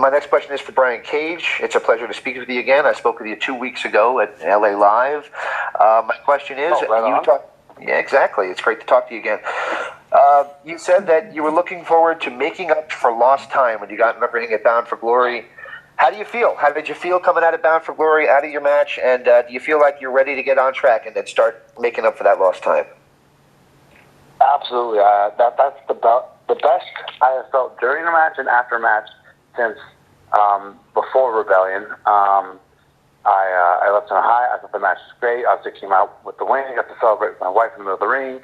my next question is for Brian Cage. It's a pleasure to speak with you again. I spoke with you 2 weeks ago at LA Live. My question is, yeah, exactly. It's great to talk to you again. You said that you were looking forward to making up for lost time when you got in the ring at Bound for Glory. How do you feel? How did you feel coming out of Bound for Glory, out of your match? And do you feel like you're ready to get on track and then start making up for that lost time? Absolutely. That's the best I have felt during the match and after match since before Rebellion. I left on a high. I thought the match was great. Obviously came out with the win. I got to celebrate with my wife in the middle of the ring.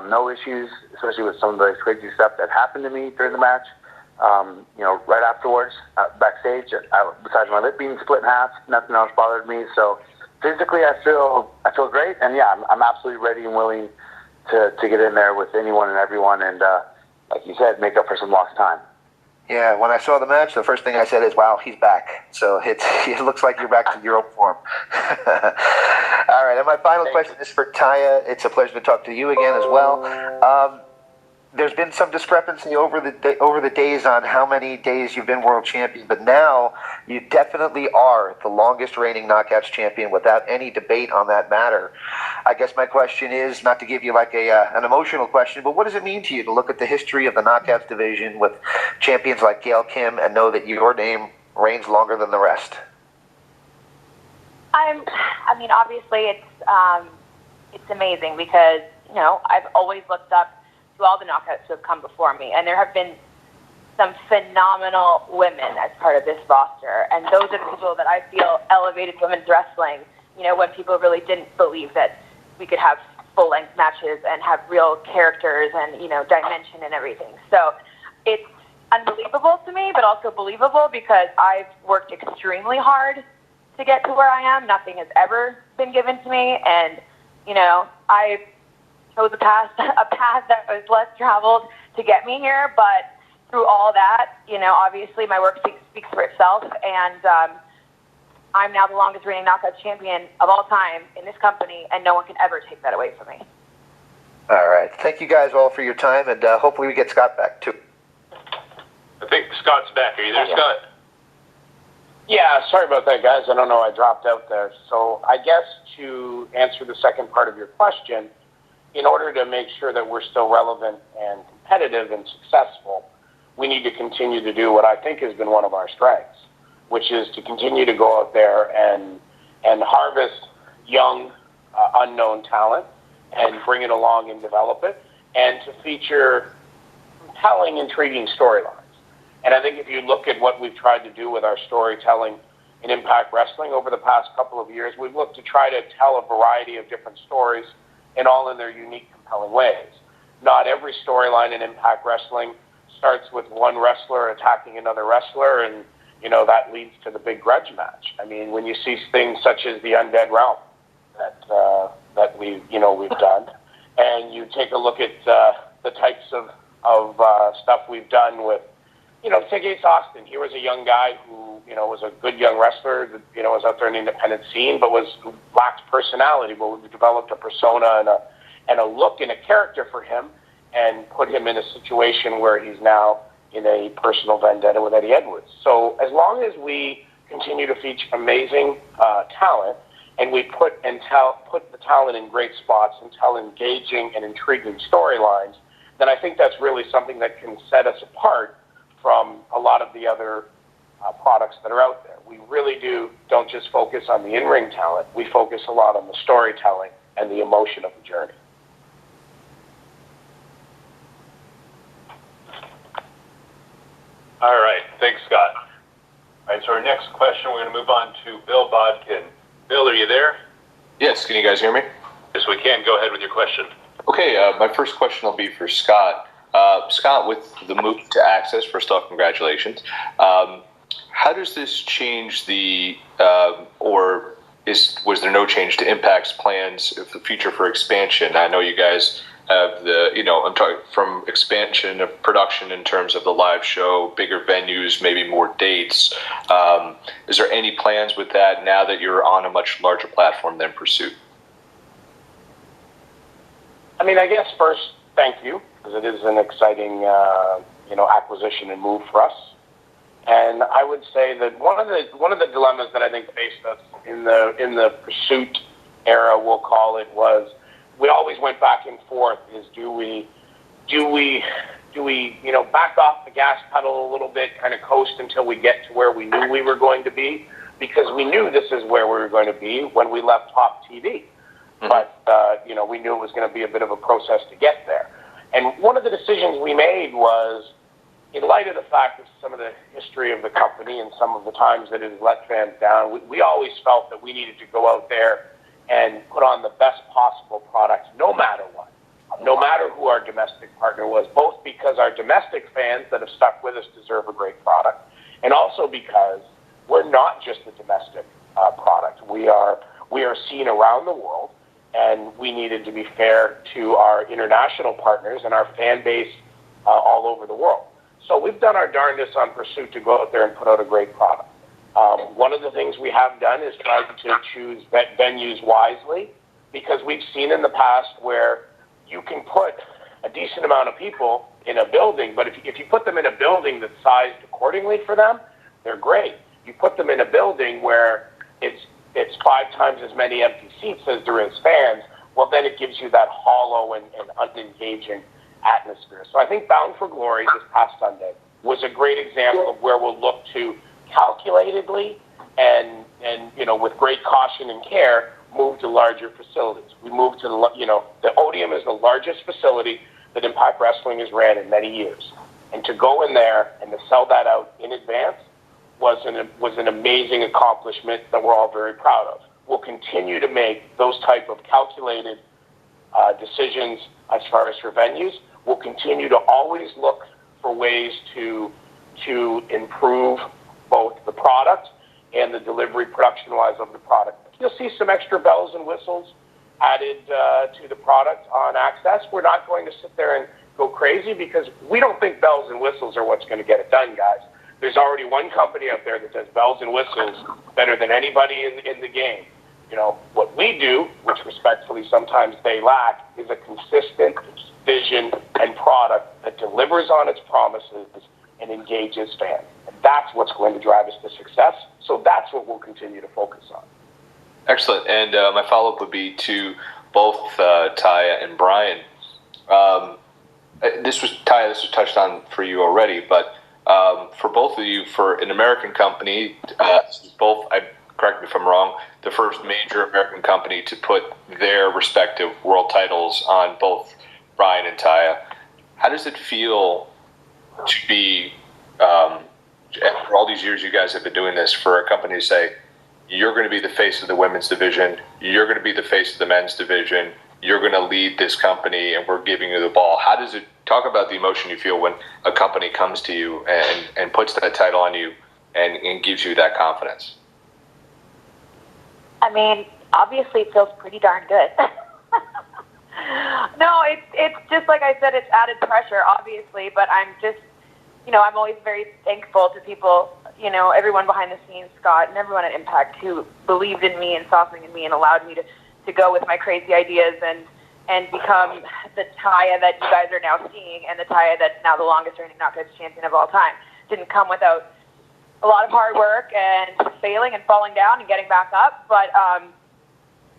No issues, especially with some of the crazy stuff that happened to me during the match. Right afterwards, backstage, besides my lip being split in half, nothing else bothered me. So physically, I feel great, and yeah, I'm absolutely ready and willing to get in there with anyone and everyone, and like you said, make up for some lost time. Yeah, when I saw the match, the first thing I said is, wow, he's back. So it looks like you're back to your old form. All right, and my final question is for Taya. It's a pleasure to talk to you again as well. There's been some discrepancy over the days on how many days you've been world champion, but now you definitely are the longest reigning Knockouts champion without any debate on that matter. I guess my question is, not to give you like an emotional question, but what does it mean to you to look at the history of the Knockouts division with champions like Gail Kim and know that your name reigns longer than the rest? Obviously it's amazing because, I've always looked up to all the knockouts who have come before me, and there have been some phenomenal women as part of this roster, and those are the people that I feel elevated women's wrestling, when people really didn't believe that we could have full-length matches and have real characters and, dimension and everything. So it's unbelievable to me, but also believable because I've worked extremely hard to get to where I am. Nothing has ever been given to me, and, I chose a path that was less traveled to get me here, but through all that, obviously my work speaks for itself, and I'm now the longest reigning Knockouts champion of all time in this company, and no one can ever take that away from me. All right. Thank you guys all for your time, and hopefully we get Scott back too. I think Scott's back. Are you there, Scott? Yeah, sorry about that, guys. I don't know. I dropped out there. So I guess to answer the second part of your question, in order to make sure that we're still relevant and competitive and successful, we need to continue to do what I think has been one of our strengths, which is to continue to go out there and harvest young, unknown talent and bring it along and develop it, and to feature compelling, intriguing storylines. And I think if you look at what we've tried to do with our storytelling in Impact Wrestling over the past couple of years, we've looked to try to tell a variety of different stories, and all in their unique, compelling ways. Not every storyline in Impact Wrestling starts with one wrestler attacking another wrestler, and that leads to the big grudge match. I mean, when you see things such as the Undead Realm that we've done, and you take a look at the types of stuff we've done with, take Ace Austin. He was a young guy who was a good young wrestler that was out there in the independent scene, but lacked personality. But we developed a persona and a look and a character for him, and put him in a situation where he's now in a personal vendetta with Eddie Edwards. So as long as we continue to feature amazing talent, and we put the talent in great spots and tell engaging and intriguing storylines, then I think that's really something that can set us apart from a lot of the other products that are out there. We really don't just focus on the in-ring talent. We focus a lot on the storytelling and the emotion of the journey. All right. Thanks, Scott. All right, so our next question, we're going to move on to Bill Bodkin. Bill, are you there? Yes, can you guys hear me? Yes, we can. Go ahead with your question. Okay, my first question will be for Scott. Scott, with the move to AXS, first off, congratulations. How does this change was there no change to Impact's plans for the future for expansion? I know you guys have I'm talking from expansion of production in terms of the live show, bigger venues, maybe more dates. Is there any plans with that now that you're on a much larger platform than Pursuit? I guess first, thank you, because it is an exciting, acquisition and move for us. And I would say that one of the dilemmas that I think faced us in the pursuit era, we'll call it, was we always went back and forth. Is do we back off the gas pedal a little bit, kind of coast until we get to where we knew we were going to be, because we knew this is where we were going to be when we left Top TV. Mm-hmm. But we knew it was going to be a bit of a process to get there. And one of the decisions we made was, in light of the fact of some of the history of the company and some of the times that it has let fans down, we always felt that we needed to go out there and put on the best possible product, no matter what, no matter who our domestic partner was, both because our domestic fans that have stuck with us deserve a great product, and also because we're not just a domestic product. We are seen around the world, and we needed to be fair to our international partners and our fan base all over the world. So we've done our darndest on pursuit to go out there and put out a great product. One of the things we have done is try to choose venues wisely, because we've seen in the past where you can put a decent amount of people in a building, but if you put them in a building that's sized accordingly for them, they're great. You put them in a building where it's 5 times as many empty seats as there is fans, well, then it gives you that hollow and unengaging atmosphere. So I think Bound for Glory this past Sunday was a great example of where we'll look to calculatedly and with great caution and care move to larger facilities. We moved to the Odeum is the largest facility that Impact Wrestling has ran in many years, and to go in there and to sell that out in advance was an amazing accomplishment that we're all very proud of. We'll continue to make those type of calculated decisions as far as for venues. We'll continue to always look for ways to improve both the product and the delivery production-wise of the product. You'll see some extra bells and whistles added to the product on AXS. We're not going to sit there and go crazy, because we don't think bells and whistles are what's going to get it done, guys. There's already one company out there that does bells and whistles better than anybody in the game. What we do, which respectfully sometimes they lack, is a consistent vision and product that delivers on its promises and engages fans. And that's what's going to drive us to success. So that's what we'll continue to focus on. Excellent. And my follow-up would be to both Taya and Brian. This was touched on for you already, but for both of you, for an American company, both, correct me if I'm wrong, the first major American company to put their respective world titles on both Brian and Taya. How does it feel to be, for all these years you guys have been doing this, for a company to say, you're going to be the face of the women's division, you're going to be the face of the men's division, you're going to lead this company, and we're giving you the ball? How does it, talk about the emotion you feel when a company comes to you and puts that title on you and gives you that confidence? I mean, obviously it feels pretty darn good. No, it's just like I said, it's added pressure, obviously, but I'm just, I'm always very thankful to people, everyone behind the scenes, Scott, and everyone at Impact who believed in me and saw something in me and allowed me to go with my crazy ideas and become the Taya that you guys are now seeing, and the Taya that's now the longest reigning Knockouts champion of all time. Didn't come without a lot of hard work and failing and falling down and getting back up, but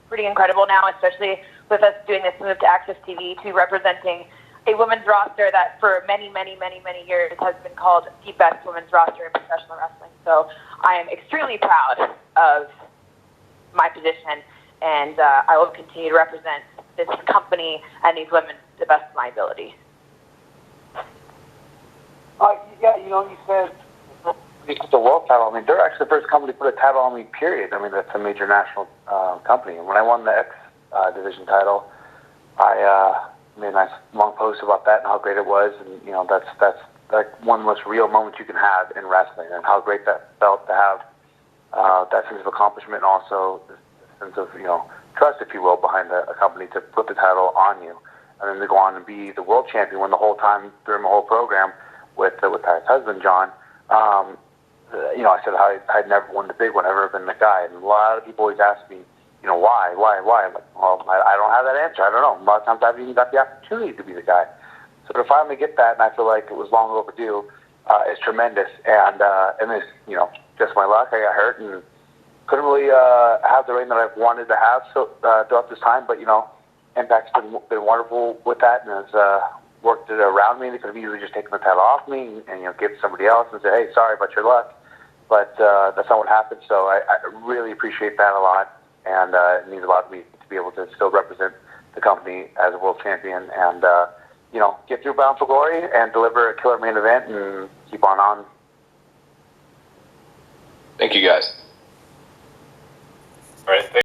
pretty incredible now, especially with us doing this move to AXS TV, to representing a women's roster that for many, many, many, many years has been called the best women's roster in professional wrestling. So I am extremely proud of my position, and I will continue to represent this company and these women to the best of my ability. You said the world title. I mean, they're actually the first company to put a title on me, period. I mean, that's a major national company. And when I won the X division title, I made a nice long post about that and how great it was. And, that's like one of the most real moments you can have in wrestling, and how great that felt to have that sense of accomplishment, and also the sense of, trust, if you will, behind a company to put the title on you. And then to go on and be the world champion when the whole time during the whole program with Taya's husband, John, I said I'd never won the big one, I've never been the guy. And a lot of people always ask me, why? I'm like, well, I don't have that answer. I don't know. A lot of times I haven't even got the opportunity to be the guy. So to finally get that, and I feel like it was long overdue, is tremendous. And it's, just my luck. I got hurt and couldn't really have the reign that I've wanted to have throughout this time. But, Impact's been wonderful with that and has worked it around me. They could have easily just taken the title off me and give it to somebody else and say, hey, sorry about your luck. But that's not what happened. So I really appreciate that a lot. And it means a lot to me to be able to still represent the company as a world champion and, get through Bound for Glory and deliver a killer main event and keep on. Thank you, guys. All right.